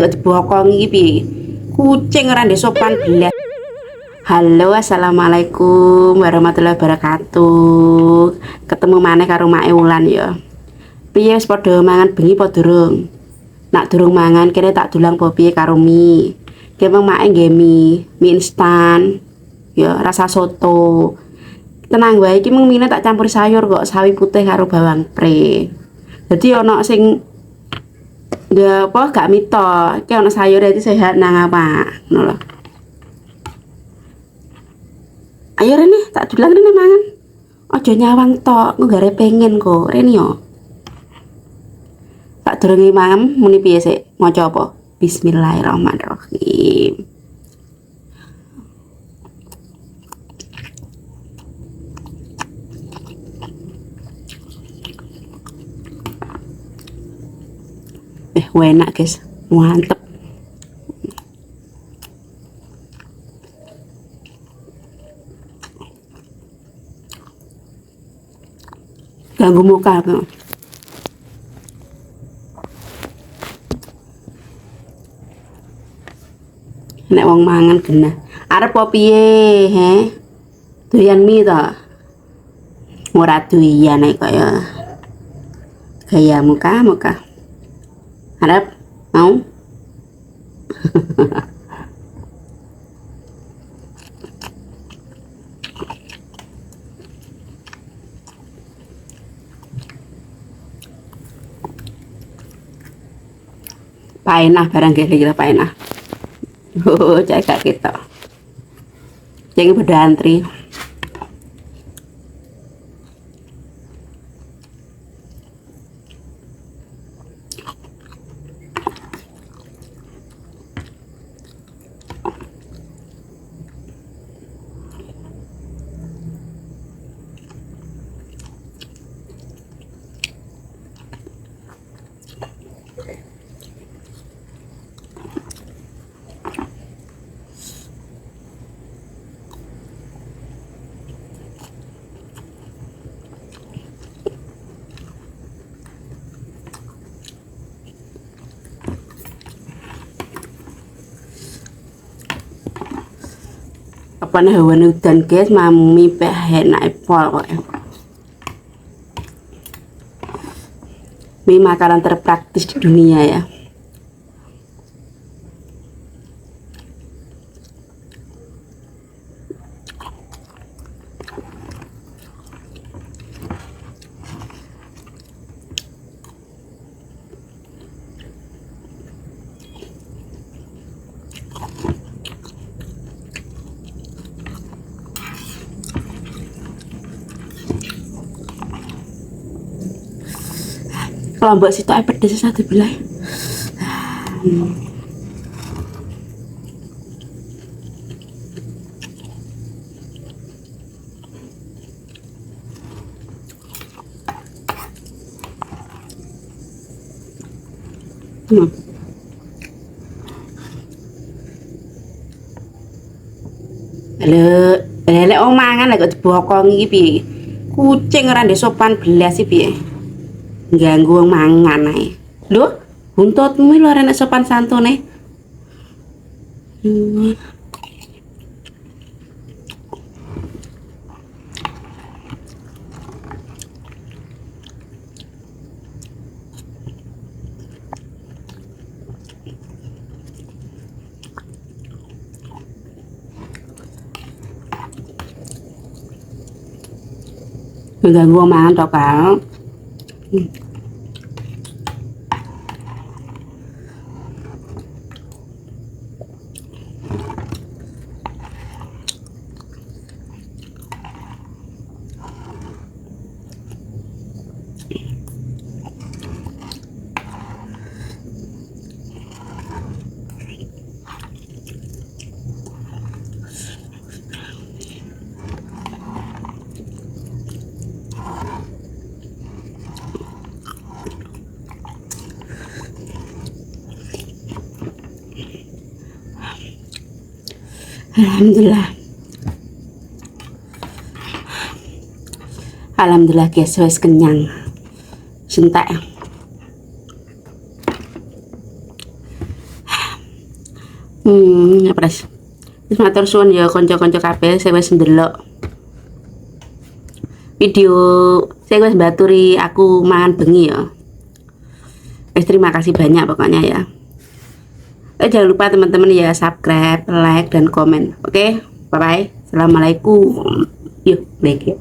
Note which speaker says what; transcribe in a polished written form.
Speaker 1: kok dibokong iki piye? Kucing ora ndek sopan belas. Halo, assalamualaikum warahmatullahi wabarakatuh. Ketemu maneh karo Mak Wulan ya. Piye wis padha mangan bengi apa durung? Nak durung mangan kene tak dulang apa piye karo mie. Ki meng mak nggih mie instan. Ya rasa soto. Tenang wae iki mung mine tak campur sayur kok, sawi putih karo bawang pre. Dadi ana sing ya apa gak mito, iki ana sayur iki sehat nang apa, ngono lho. Ayo rene tak dulang rene mangan. Aja nyawang tok, nggare pengen kok, rene yo. Tak durunge mangan muni piye sik? Maca apa? Bismillahirrahmanirrahim. Enak guys, mantep. Ganggu muka aku. Nek wong mangan genah. Arep apa piye, he? Doyan mie to? Ora doyan nek kaya gaya muka. Harap mau paenah barang kira paenah. Oh, jaga kita. Jangan berantri. Apa nih hawa udan guys, mami enak pol kok. Mie makanan terpraktis di dunia ya. Kalau mbak situ pedes satu belah. Lek wong mangan lek dibokong iki piye? Kucing ora ndek sopan belas iki piye? Ganggu wong mangan ae. Lho, buntutmu lho ora nek sopan santune. Ganggu wong mangan tok, Kak. Alhamdulillah guys, wis kenyang. Sentak. Pres. Wis matur suwun ya kanca-kanca kabeh sing wis ndelok video sing wis mbaturi aku mangan bengi ya. Terima kasih banyak pokoknya ya. Jangan lupa teman-teman ya subscribe, like dan komen. Oke, bye bye. Assalamualaikum. Yuk, baik ya.